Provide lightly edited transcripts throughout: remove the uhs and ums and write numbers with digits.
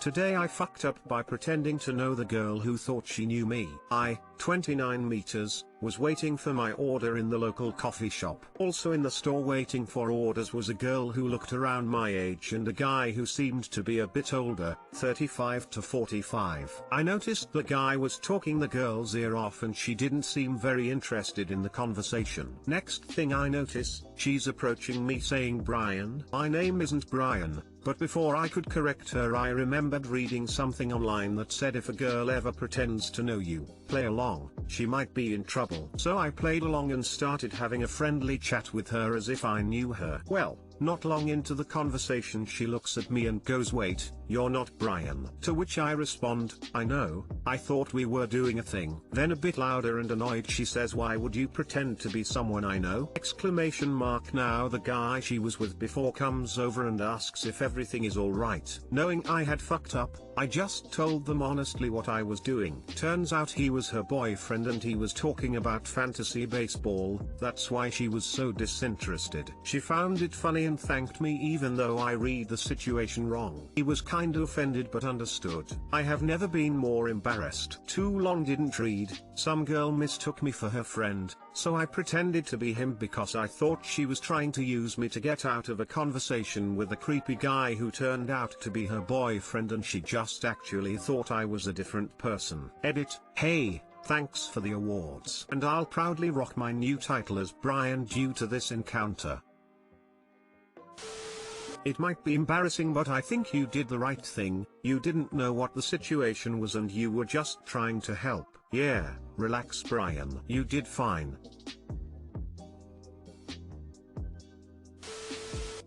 Today I fucked up by pretending to know the girl who thought she knew me. I, 29 meters, was waiting for my order in the local coffee shop. Also in the store waiting for orders was a girl who looked around my age and a guy who seemed to be a bit older, 35 to 45. I noticed the guy was talking the girl's ear off and she didn't seem very interested in the conversation. Next thing I notice, she's approaching me saying Brian. My name isn't Brian. But before I could correct her, I remembered reading something online that said if a girl ever pretends to know you, play along, she might be in trouble. So I played along and started having a friendly chat with her as if I knew her. Well, not long into the conversation she looks at me and goes, "Wait, you're not Brian." To which I respond, "I know, I thought we were doing a thing." Then a bit louder and annoyed she says, "Why would you pretend to be someone I know?" Exclamation mark. Now the guy she was with before comes over and asks if everything is alright. Knowing I had fucked up, I just told them honestly what I was doing. Turns out he was her boyfriend and he was talking about fantasy baseball. That's why she was so disinterested. She found it funny and thanked me even though I read the situation wrong. He was kinda offended but understood. I have never been more embarrassed. Too long didn't read, some girl mistook me for her friend, so I pretended to be him because I thought she was trying to use me to get out of a conversation with a creepy guy who turned out to be her boyfriend, and she just actually thought I was a different person. Edit, hey, thanks for the awards. And I'll proudly rock my new title as Brian due to this encounter. It might be embarrassing, but I think you did the right thing. You didn't know what the situation was and you were just trying to help. Yeah, relax Brian. You did fine.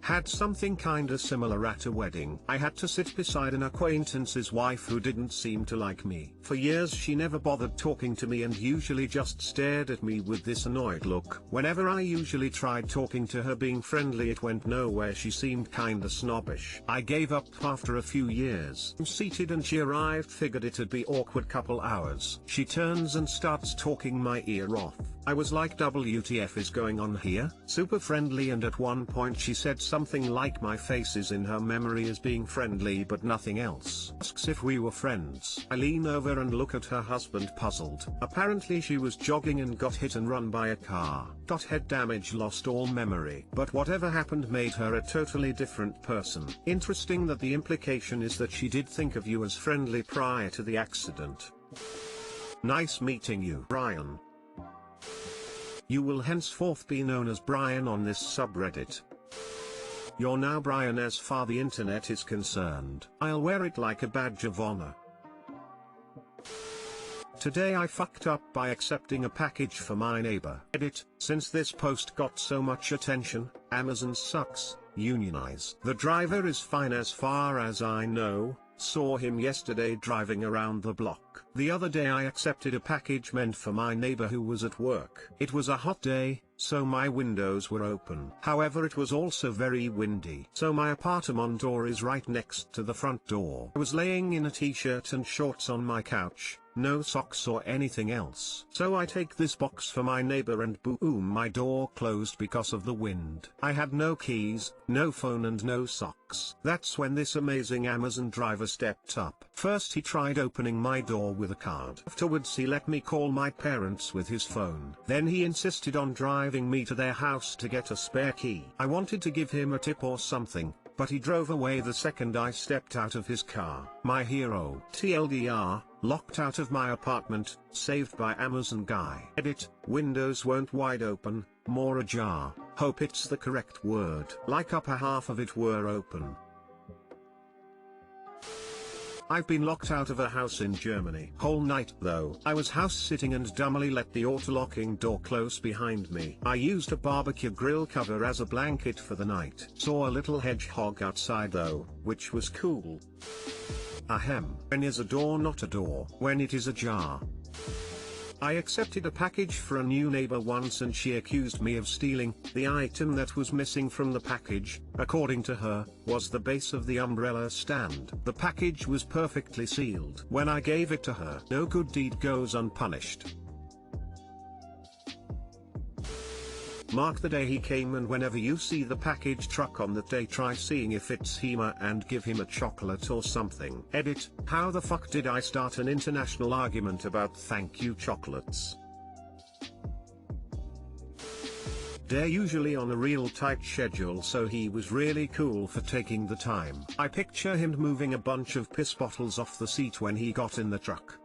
Had something kinda similar at a wedding. I had to sit beside an acquaintance's wife who didn't seem to like me. For years she never bothered talking to me and usually just stared at me with this annoyed look. Whenever I usually tried talking to her being friendly, it went nowhere. She seemed kinda snobbish. I gave up after a few years. I'm seated and she arrived, figured it'd be awkward couple hours. She turns and starts talking my ear off. I was like, WTF is going on here? Super friendly, and at one point she said something like my face is in her memory as being friendly but nothing else. Asks if we were friends. I lean over and look at her husband puzzled. Apparently she was jogging and got hit and run by a car. Got head damage, lost all memory. But whatever happened made her a totally different person. Interesting that the implication is that she did think of you as friendly prior to the accident. Nice meeting you, Brian. You will henceforth be known as Brian on this subreddit. You're now Brian as far the internet is concerned. I'll wear it like a badge of honor. Today I fucked up by accepting a package for my neighbor. Edit, since this post got so much attention, Amazon sucks, unionize. The driver is fine as far as I know. Saw him yesterday driving around the block. The other day I accepted a package meant for my neighbor who was at work. It was a hot day, so my windows were open. However, it was also very windy. So my apartment door is right next to the front door. I was laying in a t-shirt and shorts on my couch, no socks or anything else. So I take this box for my neighbor and boom, my door closed because of the wind. I had no keys, no phone and no socks. That's when this amazing Amazon driver stepped up. First he tried opening my door with a card. Afterwards he let me call my parents with his phone. Then he insisted on driving me to their house to get a spare key. I wanted to give him a tip or something, but he drove away the second I stepped out of his car. My hero. TLDR, locked out of my apartment, saved by Amazon guy. Edit, windows weren't wide open, more ajar. Hope it's the correct word. Like upper half of it were open. I've been locked out of a house in Germany. Whole night though. I was house sitting and dumbly let the auto-locking door close behind me. I used a barbecue grill cover as a blanket for the night. Saw a little hedgehog outside though, which was cool. Ahem. When is a door not a door? When it is ajar. I accepted a package for a new neighbor once and she accused me of stealing. The item that was missing from the package, according to her, was the base of the umbrella stand. The package was perfectly sealed. When I gave it to her, no good deed goes unpunished. Mark the day he came, and whenever you see the package truck on that day, try seeing if it's Hema and give him a chocolate or something. Edit, how the fuck did I start an international argument about thank you chocolates? They're usually on a real tight schedule, so he was really cool for taking the time. I picture him moving a bunch of piss bottles off the seat when he got in the truck.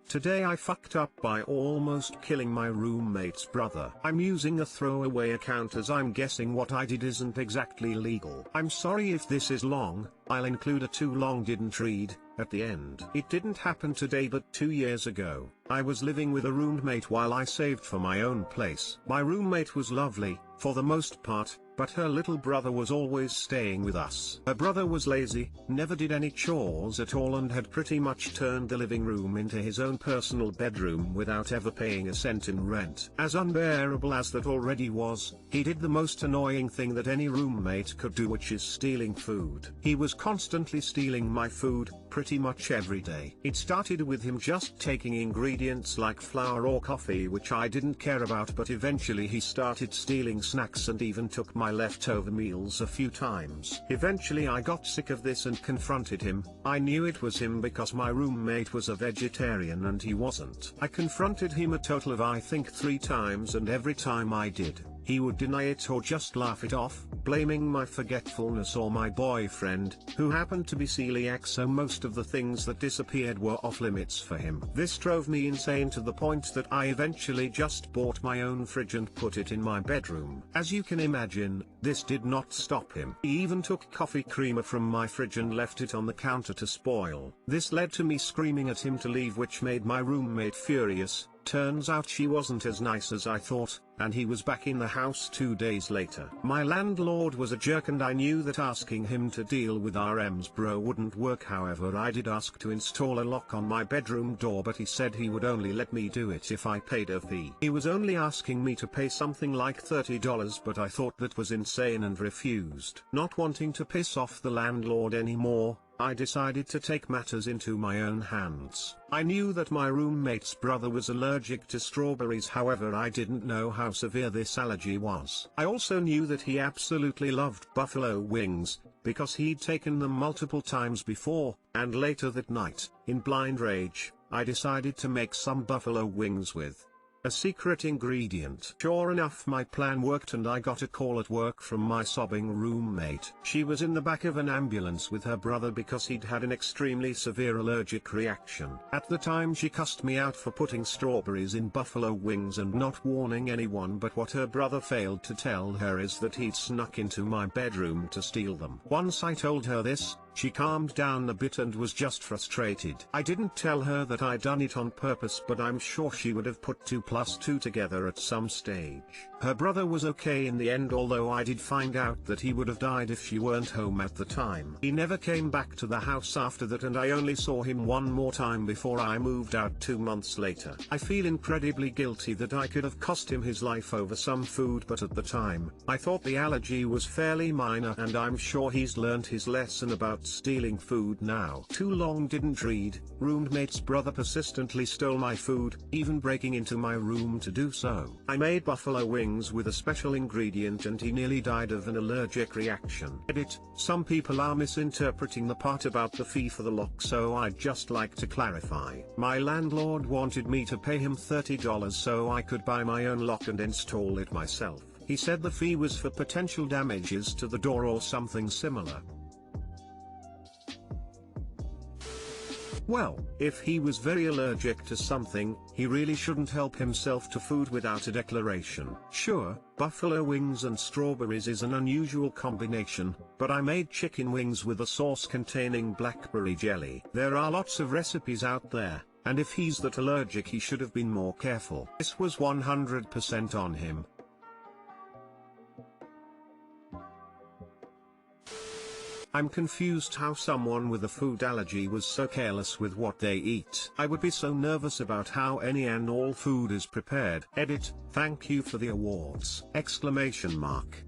Today I fucked up by almost killing my roommate's brother. I'm using a throwaway account as I'm guessing what I did isn't exactly legal. I'm sorry if this is long, I'll include a too long didn't read at the end. It didn't happen today but 2 years ago. I was living with a roommate while I saved for my own place. My roommate was lovely, for the most part, but her little brother was always staying with us. Her brother was lazy, never did any chores at all, and had pretty much turned the living room into his own personal bedroom without ever paying a cent in rent. As unbearable as that already was, he did the most annoying thing that any roommate could do, which is stealing food. He was constantly stealing my food, pretty much every day. It started with him just taking ingredients like flour or coffee, which I didn't care about, but eventually he started stealing snacks and even took my leftover meals a few times. Eventually I got sick of this and confronted him. I knew it was him because my roommate was a vegetarian and he wasn't. I confronted him a total of I think 3 times, and every time I did, he would deny it or just laugh it off, blaming my forgetfulness or my boyfriend, who happened to be celiac, so most of the things that disappeared were off limits for him. This drove me insane to the point that I eventually just bought my own fridge and put it in my bedroom. As you can imagine, this did not stop him. He even took coffee creamer from my fridge and left it on the counter to spoil. This led to me screaming at him to leave, which made my roommate furious. Turns out she wasn't as nice as I thought, and he was back in the house 2 days later. My landlord was a jerk, and I knew that asking him to deal with RM's bro wouldn't work. However, I did ask to install a lock on my bedroom door, but he said he would only let me do it if I paid a fee. He was only asking me to pay something like $30, but I thought that was insane and refused. Not wanting to piss off the landlord anymore, I decided to take matters into my own hands. I knew that my roommate's brother was allergic to strawberries, however I didn't know how severe this allergy was. I also knew that he absolutely loved buffalo wings, because he'd taken them multiple times before, and later that night, in blind rage, I decided to make some buffalo wings with a secret ingredient. Sure enough, my plan worked, and I got a call at work from my sobbing roommate. She was in the back of an ambulance with her brother because he'd had an extremely severe allergic reaction. At the time she cussed me out for putting strawberries in buffalo wings and not warning anyone, but what her brother failed to tell her is that he'd snuck into my bedroom to steal them. Once I told her this, she calmed down a bit and was just frustrated. I didn't tell her that I'd done it on purpose, but I'm sure she would have put 2 + 2 together at some stage. Her brother was okay in the end, although I did find out that he would have died if she weren't home at the time. He never came back to the house after that, and I only saw him one more time before I moved out 2 months later. I feel incredibly guilty that I could have cost him his life over some food, but at the time, I thought the allergy was fairly minor, and I'm sure he's learned his lesson about stealing food now. Too long didn't read. Roommate's brother persistently stole my food, even breaking into my room to do so. I made buffalo wings with a special ingredient and he nearly died of an allergic reaction. Edit, some people are misinterpreting the part about the fee for the lock, so I'd just like to clarify. My landlord wanted me to pay him $30 so I could buy my own lock and install it myself. He said the fee was for potential damages to the door or something similar. Well, if he was very allergic to something, he really shouldn't help himself to food without a declaration. Sure, buffalo wings and strawberries is an unusual combination, but I made chicken wings with a sauce containing blackberry jelly. There are lots of recipes out there, and if he's that allergic, he should have been more careful. This was 100% on him. I'm confused how someone with a food allergy was so careless with what they eat. I would be so nervous about how any and all food is prepared. Edit, thank you for the awards! Exclamation mark.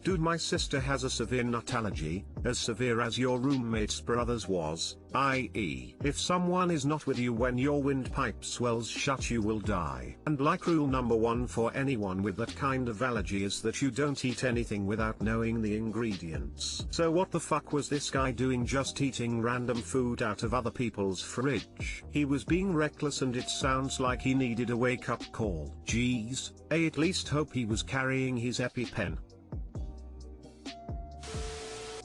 Dude, my sister has a severe nut allergy, as severe as your roommate's brother's was, i.e. if someone is not with you when your windpipe swells shut you will die. And like rule number 1 for anyone with that kind of allergy is that you don't eat anything without knowing the ingredients. So what the fuck was this guy doing just eating random food out of other people's fridge? He was being reckless and it sounds like he needed a wake-up call. Jeez, I at least hope he was carrying his EpiPen.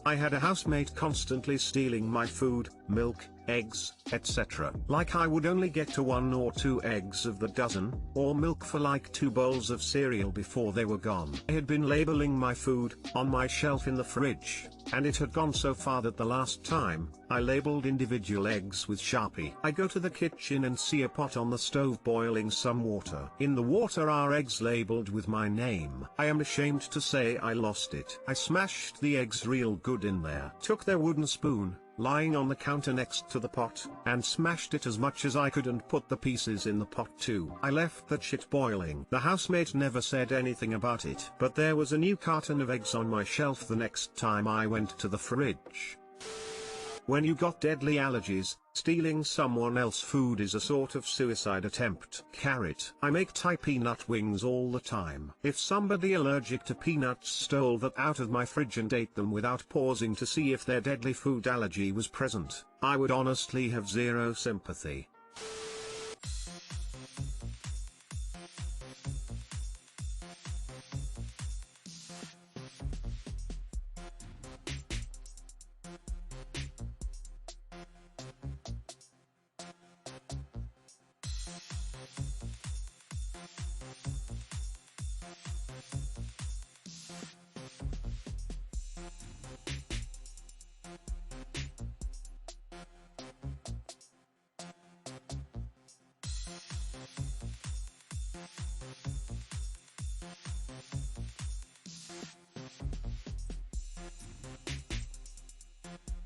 I had a housemate constantly stealing my food, milk, eggs, etc. Like I would only get to 1 or 2 eggs of the dozen, or milk for like 2 bowls of cereal before they were gone. I had been labeling my food, on my shelf in the fridge, and it had gone so far that the last time, I labeled individual eggs with Sharpie. I go to the kitchen and see a pot on the stove boiling some water. In the water are eggs labeled with my name. I am ashamed to say I lost it. I smashed the eggs real good in there. Took their wooden spoon, lying on the counter next to the pot, and smashed it as much as I could and put the pieces in the pot too. I left that shit boiling. The housemate never said anything about it, but there was a new carton of eggs on my shelf the next time I went to the fridge. When you got deadly allergies, stealing someone else's food is a sort of suicide attempt. Carrot. I make Thai peanut wings all the time. If somebody allergic to peanuts stole that out of my fridge and ate them without pausing to see if their deadly food allergy was present, I would honestly have zero sympathy.